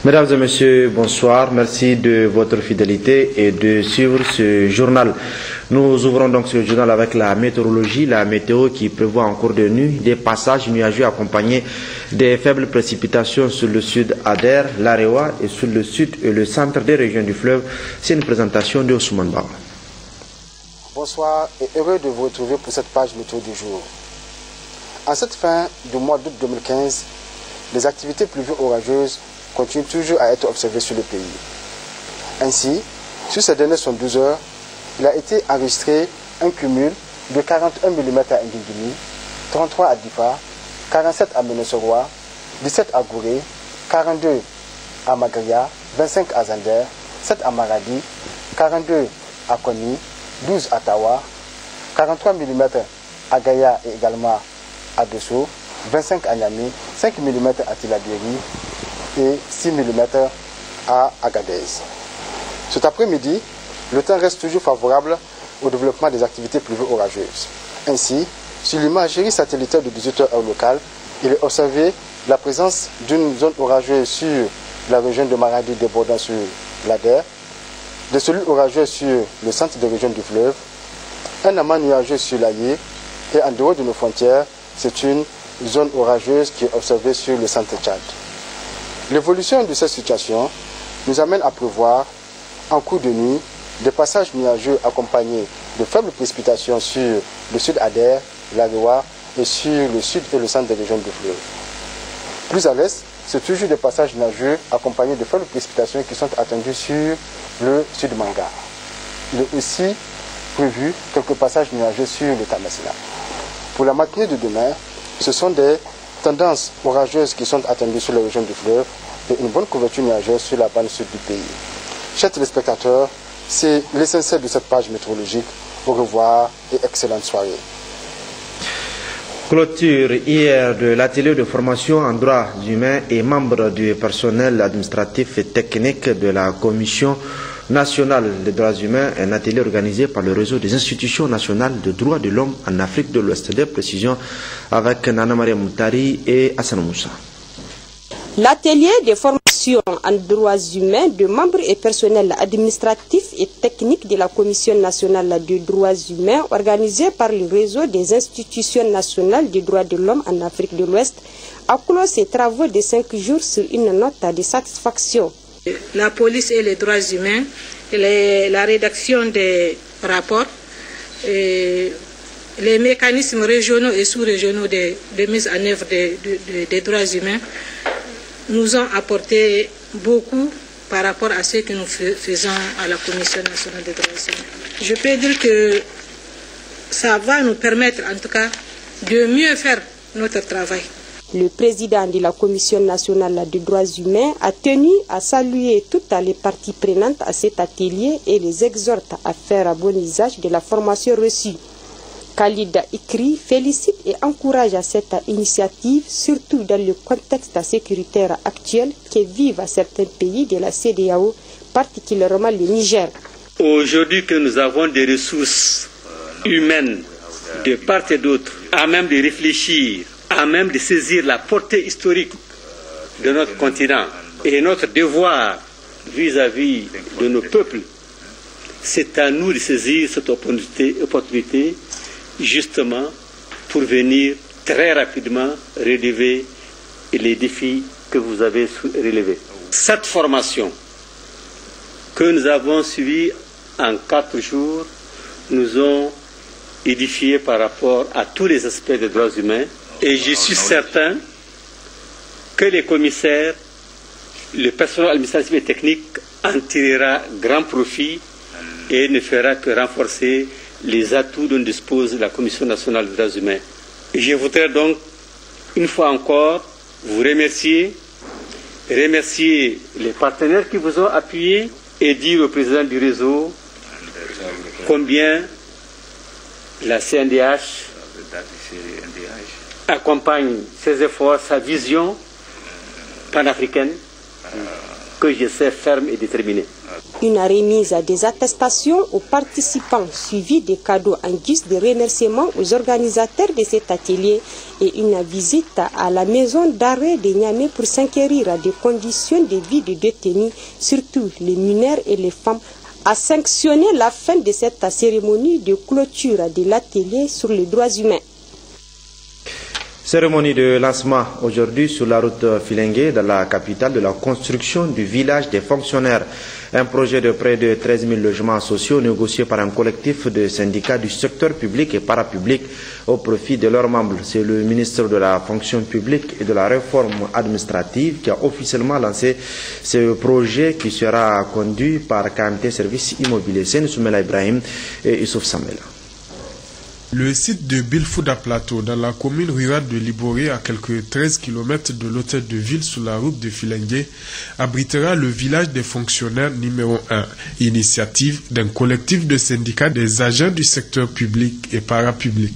Mesdames et messieurs, bonsoir. Merci de votre fidélité et de suivre ce journal. Nous ouvrons donc ce journal avec la météorologie, la météo qui prévoit en cours de nuit des passages nuageux accompagnés des faibles précipitations sur le sud Ader, l'Arewa et sur le sud et le centre des régions du fleuve. C'est une présentation de Ousmane Ba. Bonsoir et heureux de vous retrouver pour cette page météo du jour. En cette fin du mois d'août 2015, les activités pluvieuses orageuses continuent toujours à être observées sur le pays. Ainsi, sur ces dernières 72 heures, il a été enregistré un cumul de 41 mm à Nguingimi, 33 à Difa, 47 à Ménosoroa, 17 à Gouré, 42 à Magria, 25 à Zander, 7 à Maradi, 42 à Koni, 12 à Tawa, 43 mm à Gaïa et également à Dosso, 25 à Niamey, 5 mm à Tilabiri et 6 mm à Agadez. Cet après-midi, le temps reste toujours favorable au développement des activités pluvieuses orageuses. Ainsi, sur l'imagerie satellitaire de 18h heure locale, il est observé la présence d'une zone orageuse sur la région de Maradi débordant sur l'Ader, des cellules orageuses sur le centre des régions du fleuve, un amas nuageux sur l'Aïe et en dehors de nos frontières, c'est une zone orageuse qui est observée sur le centre Tchad. L'évolution de cette situation nous amène à prévoir en cours de nuit des passages nuageux accompagnés de faibles précipitations sur le sud Ader, l'Arewa et sur le sud et le centre des régions du fleuve. Plus à l'est, c'est toujours des passages nuageux accompagnés de faibles précipitations qui sont attendus sur le sud Manga. Il est aussi prévu quelques passages nuageux sur le Tamasina. Pour la matinée de demain, ce sont des tendances orageuses qui sont attendues sur la région du fleuve et une bonne couverture nuageuse sur la bande sud du pays. Chers téléspectateurs, c'est l'essentiel de cette page météorologique. Au revoir et excellente soirée. Clôture hier de l'atelier de formation en droits humains et membres du personnel administratif et technique de la Commission nationale des droits humains, un atelier organisé par le réseau des institutions nationales de droits de l'homme en Afrique de l'Ouest. Des précisions avec Nana Maria Moutari et Hassan Moussa. L'atelier de formation en droits humains de membres et personnels administratifs et techniques de la Commission nationale des droits humains organisé par le réseau des institutions nationales des droits de l'homme en Afrique de l'Ouest a clos ses travaux de 5 jours sur une note de satisfaction. La police et les droits humains, la rédaction des rapports, les mécanismes régionaux et sous-régionaux de mise en œuvre des droits humains nous ont apporté beaucoup par rapport à ce que nous faisons à la Commission nationale des droits humains. Je peux dire que ça va nous permettre en tout cas de mieux faire notre travail. Le président de la Commission nationale des droits humains a tenu à saluer toutes les parties prenantes à cet atelier et les exhorte à faire un bon usage de la formation reçue. Khalid Ikri félicite et encourage à cette initiative, surtout dans le contexte sécuritaire actuel que vivent certains pays de la CEDEAO, particulièrement le Niger. Aujourd'hui que nous avons des ressources humaines de part et d'autre, à même de réfléchir, à même de saisir la portée historique de notre continent et notre devoir vis-à-vis de nos peuples, c'est à nous de saisir cette opportunité justement pour venir très rapidement relever les défis que vous avez relevés. Cette formation que nous avons suivie en 4 jours nous ont édifié par rapport à tous les aspects des droits humains et je suis certain que les commissaires, le personnel administratif et technique en tirera grand profit et ne fera que renforcer les atouts dont dispose la Commission nationale des droits humains. Et je voudrais donc, une fois encore, vous remercier les partenaires qui vous ont appuyé et dire au président du réseau combien la CNDH accompagne ses efforts, sa vision panafricaine, que je sais ferme et déterminée. Une remise des attestations aux participants suivie des cadeaux en guise de remerciement aux organisateurs de cet atelier et une visite à la maison d'arrêt de Niamey pour s'inquérir des conditions de vie des détenus, surtout les mineurs et les femmes, a sanctionné la fin de cette cérémonie de clôture de l'atelier sur les droits humains. Cérémonie de lancement aujourd'hui sur la route Filengue, dans la capitale, de la construction du village des fonctionnaires. Un projet de près de 13 000 logements sociaux négocié par un collectif de syndicats du secteur public et parapublic au profit de leurs membres. C'est le ministre de la fonction publique et de la réforme administrative qui a officiellement lancé ce projet qui sera conduit par KMT Services Immobiliers. C'est Soumela Ibrahim et Youssouf Samela. Le site de Bilfouda Plateau, dans la commune rurale de Liboré, à quelques 13 km de l'hôtel de ville sur la route de Filengue, abritera le village des fonctionnaires numéro 1, initiative d'un collectif de syndicats des agents du secteur public et parapublic.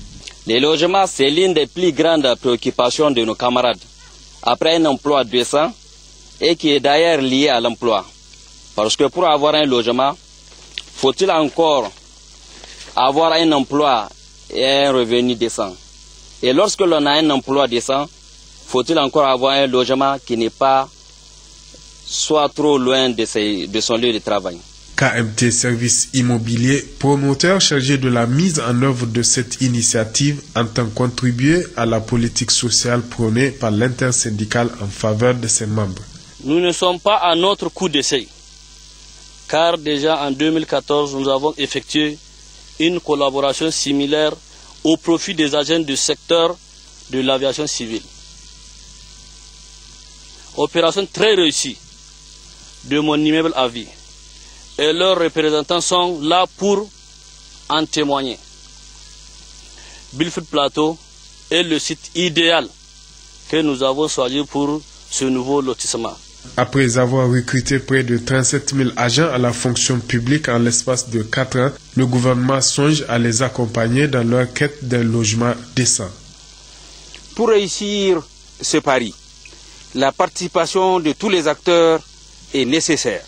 Les logements, c'est l'une des plus grandes préoccupations de nos camarades. Après un emploi décent, et qui est d'ailleurs lié à l'emploi. Parce que pour avoir un logement, faut-il encore avoir un emploi et un revenu décent. Et lorsque l'on a un emploi décent, faut-il encore avoir un logement qui n'est pas soit trop loin de son lieu de travail. KMT Services Immobiliers, promoteur chargé de la mise en œuvre de cette initiative, entend contribuer à la politique sociale prônée par l'intersyndicale en faveur de ses membres. Nous ne sommes pas à notre coup d'essai, car déjà en 2014, nous avons effectué une collaboration similaire au profit des agents du secteur de l'aviation civile. Opération très réussie de mon immeuble à vie. Et leurs représentants sont là pour en témoigner. Bilfouda Plateau est le site idéal que nous avons choisi pour ce nouveau lotissement. Après avoir recruté près de 37 000 agents à la fonction publique en l'espace de 4 ans, le gouvernement songe à les accompagner dans leur quête d'un logement décent. Pour réussir ce pari, la participation de tous les acteurs est nécessaire.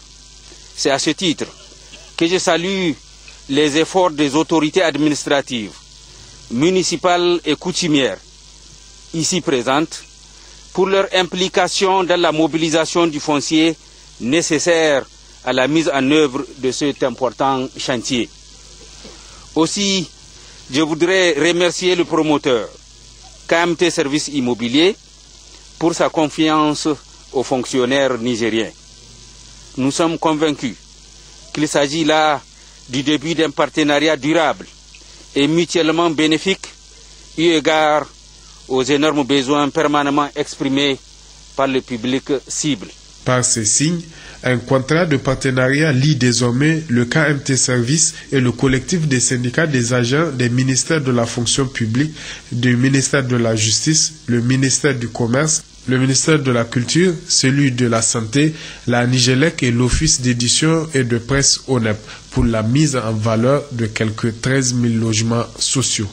C'est à ce titre que je salue les efforts des autorités administratives, municipales et coutumières, ici présentes, pour leur implication dans la mobilisation du foncier nécessaire à la mise en œuvre de cet important chantier. Aussi, je voudrais remercier le promoteur, KMT Services Immobiliers, pour sa confiance aux fonctionnaires nigériens. Nous sommes convaincus qu'il s'agit là du début d'un partenariat durable et mutuellement bénéfique, eu égard aux énormes besoins permanemment exprimés par le public cible. Par ces signes, un contrat de partenariat lie désormais le KMT Services et le collectif des syndicats des agents des ministères de la fonction publique, du ministère de la Justice, le ministère du Commerce, le ministère de la Culture, celui de la Santé, la Nigélec et l'Office d'édition et de presse ONEP pour la mise en valeur de quelques 13 000 logements sociaux.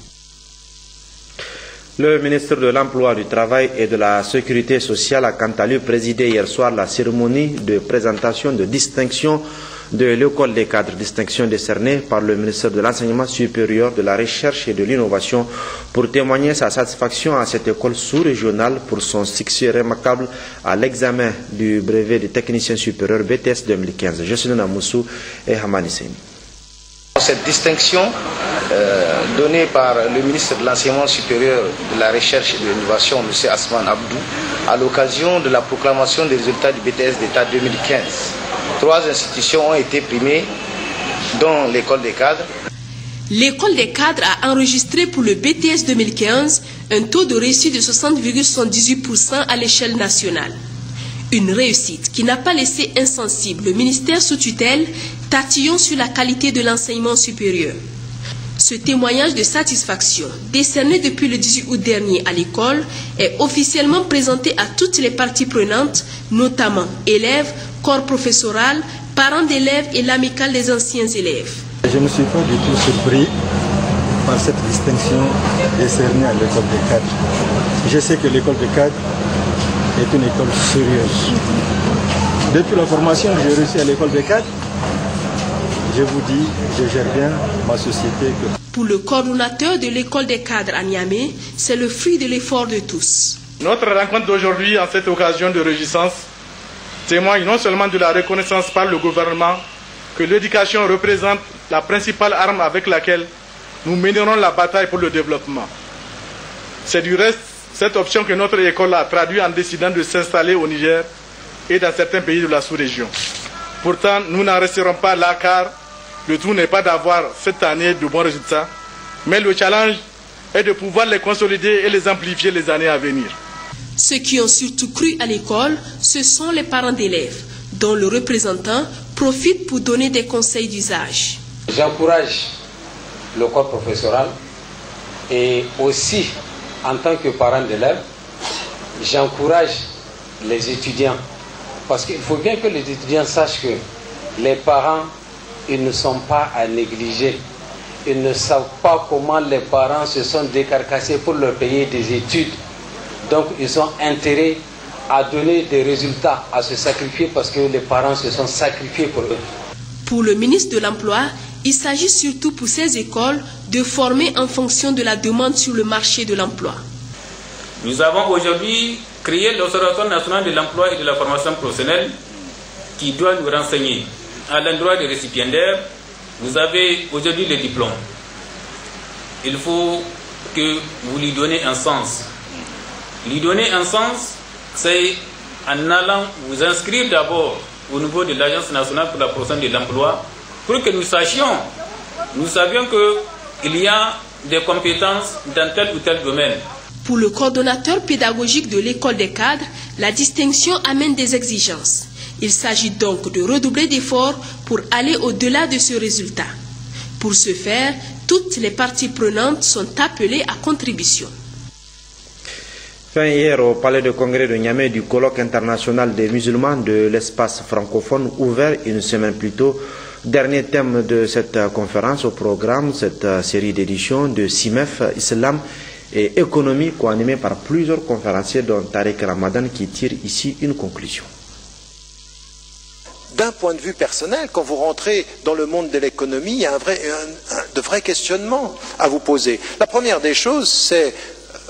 Le ministre de l'Emploi, du Travail et de la Sécurité sociale a quant à lui présidé hier soir la cérémonie de présentation de distinction de l'école des cadres, distinction décernée par le ministère de l'Enseignement supérieur, de la Recherche et de l'Innovation pour témoigner sa satisfaction à cette école sous-régionale pour son succès remarquable à l'examen du brevet de technicien supérieur BTS 2015. Jocelyn Amoussou et Hamani Seyni. Cette distinction donnée par le ministre de l'Enseignement supérieur, de la Recherche et de l'Innovation, M. Asman Abdou, à l'occasion de la proclamation des résultats du BTS d'État 2015. 3 institutions ont été primées, dont l'école des cadres. L'école des cadres a enregistré pour le BTS 2015 un taux de réussite de 60,78% à l'échelle nationale. Une réussite qui n'a pas laissé insensible le ministère sous tutelle, tatillon sur la qualité de l'enseignement supérieur. Ce témoignage de satisfaction, décerné depuis le 18 août dernier à l'école, est officiellement présenté à toutes les parties prenantes, notamment élèves, corps professoral, parents d'élèves et l'amicale des anciens élèves. Je ne suis pas du tout surpris par cette distinction décernée à l'école des cadres. Je sais que l'école des cadres est une école sérieuse. Depuis la formation que j'ai reçue à l'école des cadres, je vous dis, je gère bien ma société. Pour le coordonnateur de l'école des cadres à Niamey, c'est le fruit de l'effort de tous. Notre rencontre d'aujourd'hui, en cette occasion de réjouissance, témoigne non seulement de la reconnaissance par le gouvernement que l'éducation représente la principale arme avec laquelle nous mènerons la bataille pour le développement. C'est du reste cette option que notre école a traduite en décidant de s'installer au Niger et dans certains pays de la sous-région. Pourtant, nous n'en resterons pas là car le tout n'est pas d'avoir cette année de bons résultats, mais le challenge est de pouvoir les consolider et les amplifier les années à venir. Ceux qui ont surtout cru à l'école, ce sont les parents d'élèves, dont le représentant profite pour donner des conseils d'usage. J'encourage le corps professoral et aussi, en tant que parent d'élèves, j'encourage les étudiants. Parce qu'il faut bien que les étudiants sachent que les parents, ils ne sont pas à négliger. Ils ne savent pas comment les parents se sont décarcassés pour leur payer des études. Donc ils ont intérêt à donner des résultats, à se sacrifier parce que les parents se sont sacrifiés pour eux. Pour le ministre de l'Emploi, il s'agit surtout pour ces écoles de former en fonction de la demande sur le marché de l'emploi. Nous avons aujourd'hui créé l'Observatoire national de l'emploi et de la formation professionnelle qui doit nous renseigner. À l'endroit des récipiendaires, vous avez aujourd'hui le diplôme. Il faut que vous lui donnez un sens. Lui donner un sens, c'est en allant vous inscrire d'abord au niveau de l'Agence nationale pour la promotion de l'emploi pour que nous savions qu'il y a des compétences dans tel ou tel domaine. Pour le coordonnateur pédagogique de l'école des cadres, la distinction amène des exigences. Il s'agit donc de redoubler d'efforts pour aller au-delà de ce résultat. Pour ce faire, toutes les parties prenantes sont appelées à contribution. Fin hier au palais de congrès de Niamey du colloque international des musulmans de l'espace francophone ouvert une semaine plus tôt. Dernier thème de cette conférence au programme, cette série d'éditions de CIMEF, Islam et économie, co-animée par plusieurs conférenciers dont Tariq Ramadan qui tire ici une conclusion. D'un point de vue personnel, quand vous rentrez dans le monde de l'économie, il y a de vrais questionnements à vous poser. La première des choses, c'est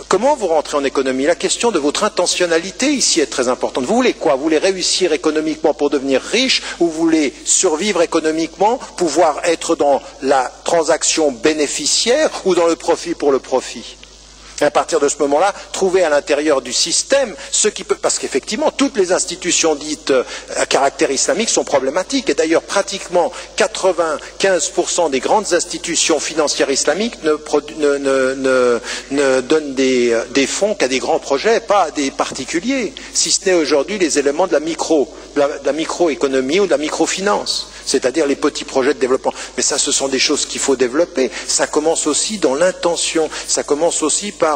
comment vous rentrez en économie. La question de votre intentionnalité ici est très importante. Vous voulez quoi? Vous voulez réussir économiquement pour devenir riche ou vous voulez survivre économiquement, pouvoir être dans la transaction bénéficiaire ou dans le profit pour le profit? Et à partir de ce moment-là, trouver à l'intérieur du système ce qui peut... Parce qu'effectivement, toutes les institutions dites à caractère islamique sont problématiques. Et d'ailleurs, pratiquement 95% des grandes institutions financières islamiques ne donnent des fonds qu'à des grands projets, pas à des particuliers. Si ce n'est aujourd'hui les éléments de la microéconomie ou de la microfinance, c'est-à-dire les petits projets de développement. Mais ça, ce sont des choses qu'il faut développer. Ça commence aussi dans l'intention. Ça commence aussi par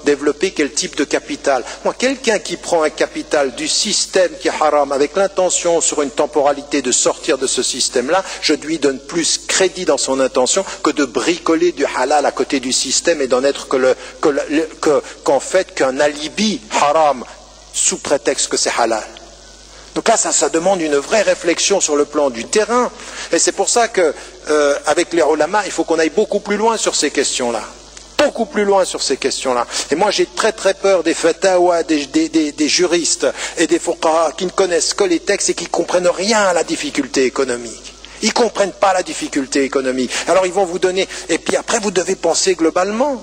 développer quel type de capital. Moi, quelqu'un qui prend un capital du système qui est haram avec l'intention sur une temporalité de sortir de ce système-là, je lui donne plus crédit dans son intention que de bricoler du halal à côté du système et d'en être qu'en fait qu'un alibi haram sous prétexte que c'est halal. Donc là, ça demande une vraie réflexion sur le plan du terrain. Et c'est pour ça que, avec les ulama, il faut qu'on aille beaucoup plus loin sur ces questions-là. Beaucoup plus loin sur ces questions-là. Et moi, j'ai très très peur des fatawa, des juristes et des fuqaha qui ne connaissent que les textes et qui ne comprennent rien à la difficulté économique. Ils ne comprennent pas la difficulté économique. Alors ils vont vous donner... Et puis après, vous devez penser globalement.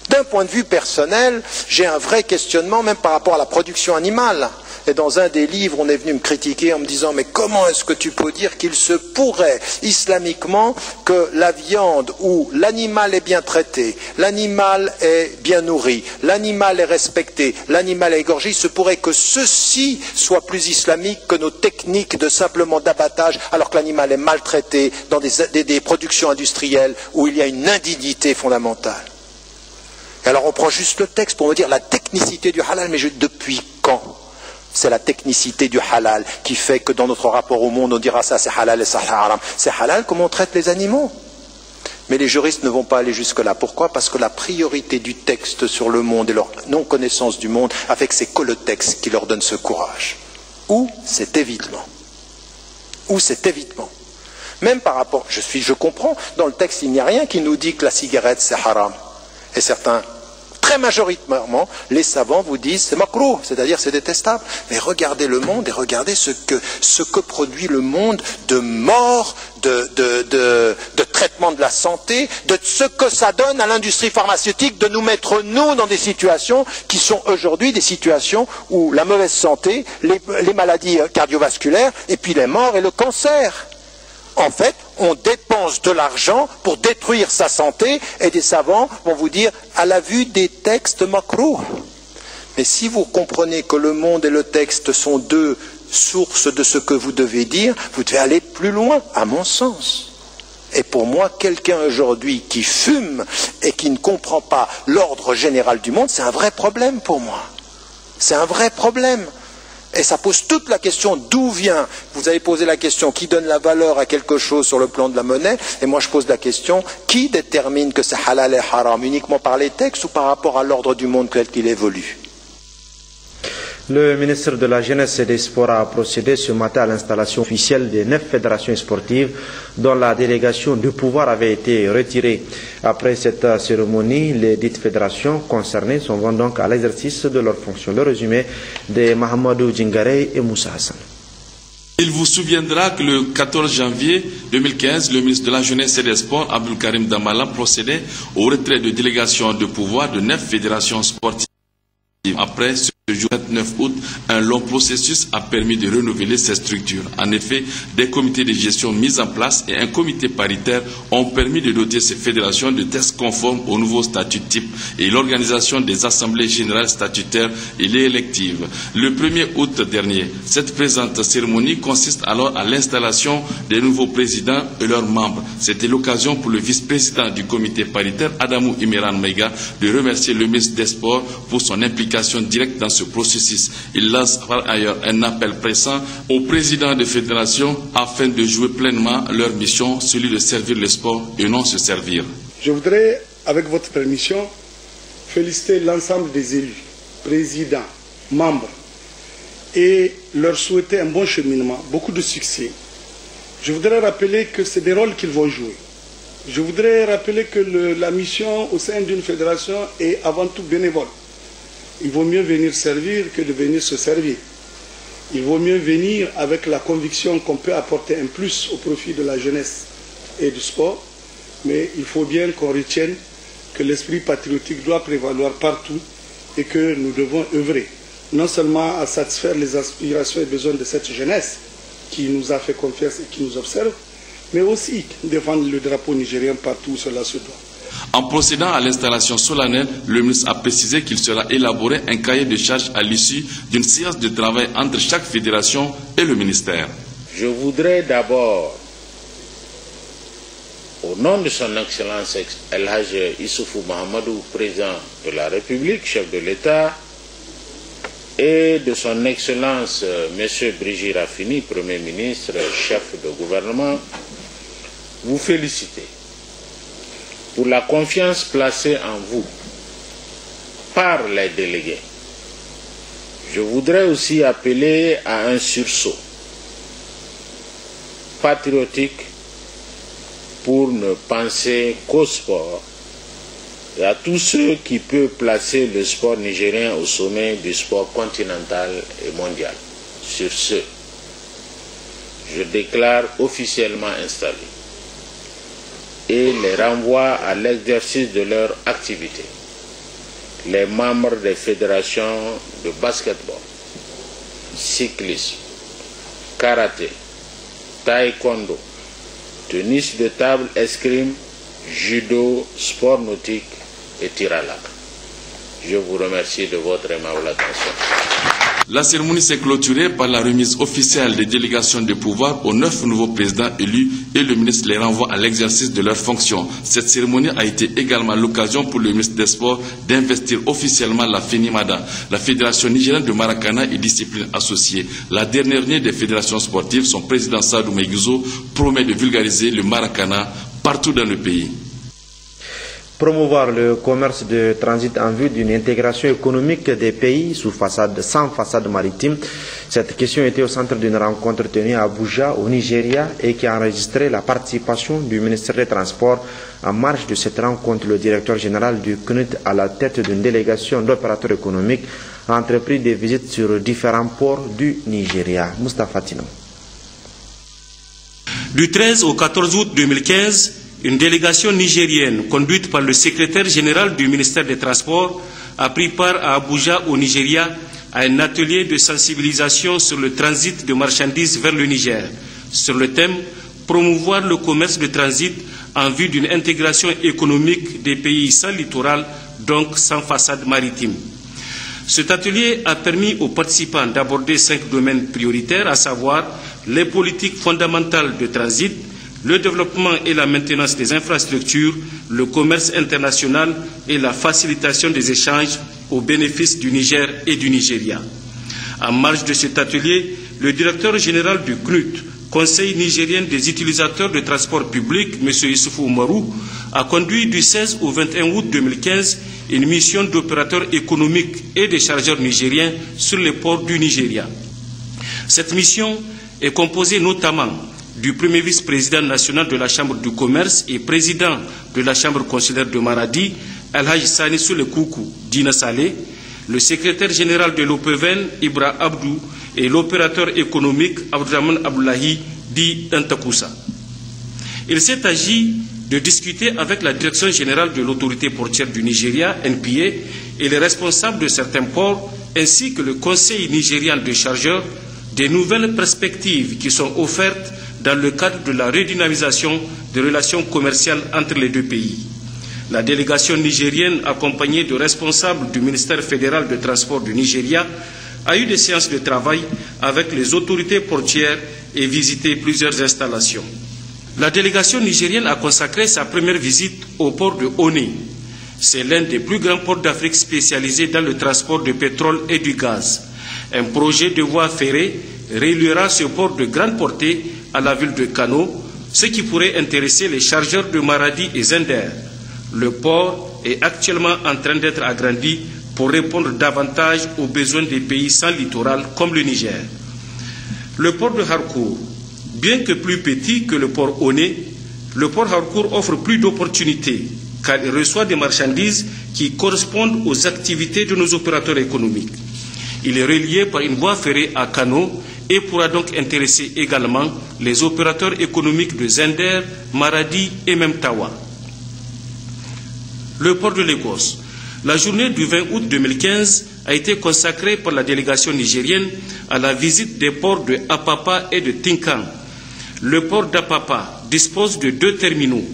D'un point de vue personnel, j'ai un vrai questionnement même par rapport à la production animale. Et dans un des livres, on est venu me critiquer en me disant « Mais comment est-ce que tu peux dire qu'il se pourrait islamiquement que la viande où l'animal est bien traité, l'animal est bien nourri, l'animal est respecté, l'animal est égorgé, il se pourrait que ceci soit plus islamique que nos techniques de simplement d'abattage alors que l'animal est maltraité dans des productions industrielles où il y a une indignité fondamentale. » Et alors on prend juste le texte pour me dire la technicité du halal, mais depuis quand ? C'est la technicité du halal qui fait que dans notre rapport au monde, on dira ça c'est halal et ça c'est haram. C'est halal comme on traite les animaux. Mais les juristes ne vont pas aller jusque-là. Pourquoi? Parce que la priorité du texte sur le monde et leur non-connaissance du monde a fait que c'est que le texte qui leur donne ce courage. Ou cet évitement. Même par rapport, je comprends, dans le texte, il n'y a rien qui nous dit que la cigarette, c'est haram. Et certains, très majoritairement, les savants vous disent c'est makrouh, c'est-à-dire c'est détestable. Mais regardez le monde et regardez ce que produit le monde de mort, de traitement de la santé, de ce que ça donne à l'industrie pharmaceutique de nous mettre, nous, dans des situations qui sont aujourd'hui des situations où la mauvaise santé, les maladies cardiovasculaires, et puis les morts et le cancer. En fait, on dépense de l'argent pour détruire sa santé et des savants vont vous dire à la vue des textes makrouh. Mais si vous comprenez que le monde et le texte sont deux sources de ce que vous devez dire, vous devez aller plus loin, à mon sens. Et pour moi, quelqu'un aujourd'hui qui fume et qui ne comprend pas l'ordre général du monde, c'est un vrai problème pour moi. C'est un vrai problème. Et ça pose toute la question d'où vient, vous avez posé la question, qui donne la valeur à quelque chose sur le plan de la monnaie, et moi je pose la question, qui détermine que c'est halal et haram, uniquement par les textes ou par rapport à l'ordre du monde tel qu'il évolue? Le ministre de la Jeunesse et des Sports a procédé ce matin à l'installation officielle des 9 fédérations sportives dont la délégation de pouvoir avait été retirée. Après cette cérémonie, les dites fédérations concernées sont vont donc à l'exercice de leurs fonctions. Le résumé de Mahamadou Djingare et Moussa Hassan. Il vous souviendra que le 14 janvier 2015, le ministre de la Jeunesse et des Sports, Abdul Karim Dambala, procédait au retrait de délégation de pouvoir de 9 fédérations sportives. Après ce jour 29 août, un long processus a permis de renouveler ces structures. En effet, des comités de gestion mis en place et un comité paritaire ont permis de doter ces fédérations de textes conformes au nouveau statut type et l'organisation des assemblées générales statutaires et les électives. Le 1er août dernier, cette présente cérémonie consiste alors à l'installation des nouveaux présidents et leurs membres. C'était l'occasion pour le vice-président du comité paritaire, Adamou Imiran Maïga, de remercier le ministre des Sports pour son implication directe dans ce processus. Il lance par ailleurs un appel pressant aux présidents de fédérations afin de jouer pleinement leur mission, celui de servir le sport et non se servir. Je voudrais, avec votre permission, féliciter l'ensemble des élus, présidents, membres et leur souhaiter un bon cheminement, beaucoup de succès. Je voudrais rappeler que c'est des rôles qu'ils vont jouer. Je voudrais rappeler que la mission au sein d'une fédération est avant tout bénévole. Il vaut mieux venir servir que de venir se servir. Il vaut mieux venir avec la conviction qu'on peut apporter un plus au profit de la jeunesse et du sport, mais il faut bien qu'on retienne que l'esprit patriotique doit prévaloir partout et que nous devons œuvrer, non seulement à satisfaire les aspirations et besoins de cette jeunesse qui nous a fait confiance et qui nous observe, mais aussi défendre le drapeau nigérien partout où cela se doit. En procédant à l'installation solennelle, le ministre a précisé qu'il sera élaboré un cahier de charges à l'issue d'une séance de travail entre chaque fédération et le ministère. Je voudrais d'abord, au nom de son Excellence El Hadj Issoufou Mahamadou, président de la République, chef de l'État, et de son Excellence M. Brigitte Raffini, Premier ministre, chef de gouvernement, vous féliciter pour la confiance placée en vous par les délégués. Je voudrais aussi appeler à un sursaut patriotique pour ne penser qu'au sport et à tous ceux qui peuvent placer le sport nigérien au sommet du sport continental et mondial. Sur ce, je déclare officiellement installé et les renvoie à l'exercice de leur activité les membres des fédérations de basketball, cyclisme, karaté, taekwondo, tennis de table, escrime, judo, sport nautique et tir à l'arc. Je vous remercie de votre aimable attention. La cérémonie s'est clôturée par la remise officielle des délégations de pouvoir aux 9 nouveaux présidents élus et le ministre les renvoie à l'exercice de leurs fonctions. Cette cérémonie a été également l'occasion pour le ministre des Sports d'investir officiellement la FENIMADA, la Fédération nigérienne de Maracana et disciplines associées. La dernière des fédérations sportives, son président Sadou Meguzo promet de vulgariser le Maracana partout dans le pays. Promouvoir le commerce de transit en vue d'une intégration économique des pays sans façade maritime. Cette question était au centre d'une rencontre tenue à Abuja, au Nigeria, et qui a enregistré la participation du ministère des Transports. En marge de cette rencontre, le directeur général du CNUT, à la tête d'une délégation d'opérateurs économiques, a entrepris des visites sur différents ports du Nigeria. Moustapha Tino. Du 13 au 14 août 2015, une délégation nigérienne conduite par le secrétaire général du ministère des Transports a pris part à Abuja, au Nigeria, à un atelier de sensibilisation sur le transit de marchandises vers le Niger, sur le thème « Promouvoir le commerce de transit en vue d'une intégration économique des pays sans littoral, donc sans façade maritime ». Cet atelier a permis aux participants d'aborder 5 domaines prioritaires, à savoir les politiques fondamentales de transit, le développement et la maintenance des infrastructures, le commerce international et la facilitation des échanges au bénéfice du Niger et du Nigeria. En marge de cet atelier, le directeur général du CNUT, Conseil nigérien des utilisateurs de transport public, M. Issoufou Oumarou, a conduit du 16 au 21 août 2015 une mission d'opérateurs économiques et de chargeurs nigériens sur les ports du Nigeria. Cette mission est composée notamment du premier vice-président national de la Chambre du commerce et président de la Chambre consulaire de Maradi, Al-Haj Sani Soulekoukou Dina Saleh, le secrétaire général de l'OPVN, Ibra Abdou, et l'opérateur économique Abdourahmane Abdoulahi dit Antakoussa. Il s'est agi de discuter avec la direction générale de l'autorité portière du Nigeria, NPA, et les responsables de certains ports, ainsi que le Conseil nigérian de chargeurs, des nouvelles perspectives qui sont offertes dans le cadre de la redynamisation des relations commerciales entre les deux pays. La délégation nigérienne, accompagnée de responsables du ministère fédéral de transport du Nigeria, a eu des séances de travail avec les autorités portières et visité plusieurs installations. La délégation nigérienne a consacré sa première visite au port de Oné. C'est l'un des plus grands ports d'Afrique spécialisés dans le transport de pétrole et du gaz. Un projet de voie ferrée reliera ce port de grande portée à la ville de Kano, ce qui pourrait intéresser les chargeurs de Maradi et Zender. Le port est actuellement en train d'être agrandi pour répondre davantage aux besoins des pays sans littoral comme le Niger. Le port de Harcourt, bien que plus petit que le port Oné, le port Harcourt offre plus d'opportunités car il reçoit des marchandises qui correspondent aux activités de nos opérateurs économiques. Il est relié par une voie ferrée à Kano et pourra donc intéresser également les opérateurs économiques de Zender, Maradi et même Tawa. Le port de Lagos. La journée du 20 août 2015 a été consacrée par la délégation nigérienne à la visite des ports de Apapa et de Tinkan. Le port d'Apapa dispose de 2 terminaux.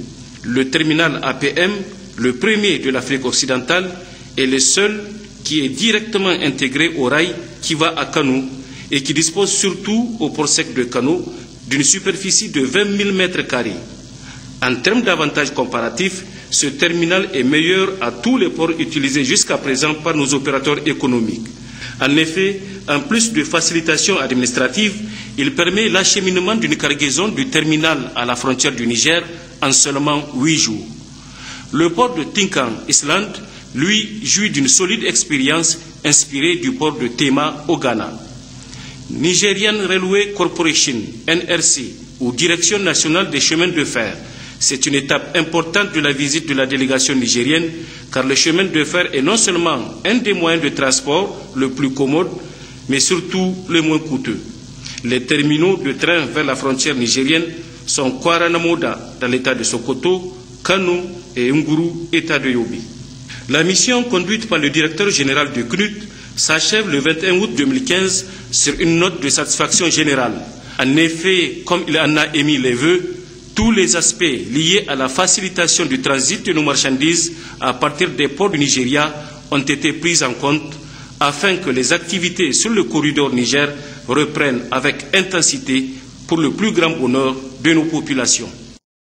Le terminal APM, le premier de l'Afrique occidentale, est le seul qui est directement intégré au rail qui va à Kano et qui dispose surtout au port sec de Kano d'une superficie de 20 000 m². En termes d'avantages comparatifs, ce terminal est meilleur à tous les ports utilisés jusqu'à présent par nos opérateurs économiques. En effet, en plus de facilitation administrative, il permet l'acheminement d'une cargaison du terminal à la frontière du Niger en seulement 8 jours. Le port de Tinkan, Islande, lui, jouit d'une solide expérience inspirée du port de Tema au Ghana. Nigerian Railway Corporation, NRC, ou Direction nationale des chemins de fer, c'est une étape importante de la visite de la délégation nigérienne, car le chemin de fer est non seulement un des moyens de transport le plus commode, mais surtout le moins coûteux. Les terminaux de train vers la frontière nigérienne sont Kwaranamoda dans l'état de Sokoto, Kano et Nguru, état de Yobe. La mission conduite par le directeur général du CNUT s'achève le 21 août 2015 sur une note de satisfaction générale. En effet, comme il en a émis les vœux, tous les aspects liés à la facilitation du transit de nos marchandises à partir des ports du Nigeria ont été pris en compte afin que les activités sur le corridor Niger reprennent avec intensité pour le plus grand bonheur de nos populations.